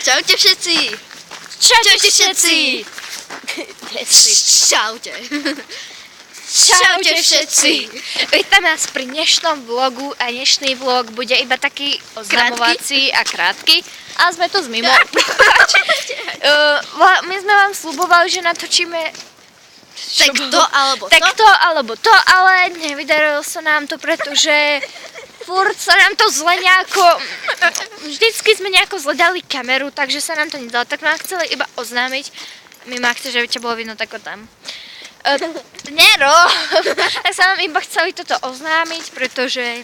Čaute všetci. Čaute všetci. Čaute. Čaute všetci. Vítame nás pri dnešnom vlogu a dnešný vlog bude iba taký oznamovací a krátky. A sme tu mimo. My sme vám sľubovali, že natočíme Takto alebo to, ale nevydarilo sa nám to, pretože furt sa nám to zle nejako... Vždycky sme nejako zle dali kameru, takže sa nám to nedalo. Tak nám chceli iba oznámiť. Mimo, ak chceš, aby ťa bolo vidno, tak tam. Tak sa nám iba chceli toto oznámiť, pretože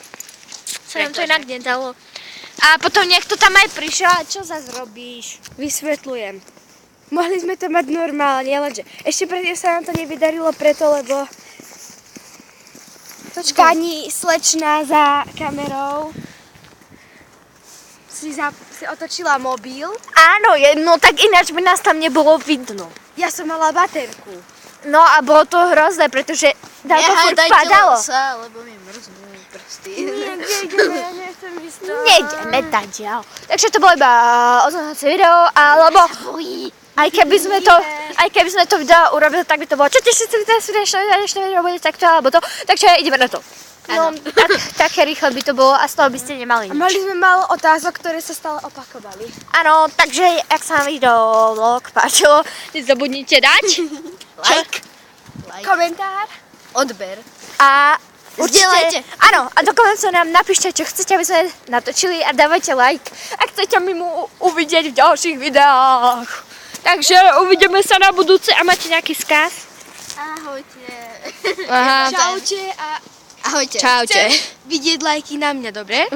sa nám to inak nedalo. A potom niekto tam aj prišiel a čo zase robíš? Vysvetľujem. Mohli sme to mať normálne, lenže ešte predtým sa nám to nevydarilo preto, lebo pani slečna za kamerou si otočila mobil. Áno, no tak ináč by nás tam nebolo vidno. Ja som mala baterku. No a bolo to hrozné, pretože to furt padalo. sa, lebo mi mrznú prsty. Nie, ideme, ja nechcem ísť to. Nejdeme tadiaľ. Takže to bolo iba oznamovacie video, alebo aj keby sme to video urobili, tak by to bolo čo tešíte, dnešné video bude takto alebo to, takže ideme na to. No, také rýchle by to bolo a z toho by ste nemali A nič. mali sme málo otázok, ktoré sa stále opakovali. Áno, takže ak sa vám video vlog páčilo, nezabudnite dať Like. Komentár. Odber. a Zdieľajte. Áno, a do komentu nám napíšte, čo chcete, aby sme natočili a dávajte like, ak chcete mimo uvidieť v ďalších videách. Takže uvidíme sa na budúce a máte nejaký skaz? Ahojte. Aha. Čaute a Ahojte. Čaute. vidieť lajky na mňa, dobre?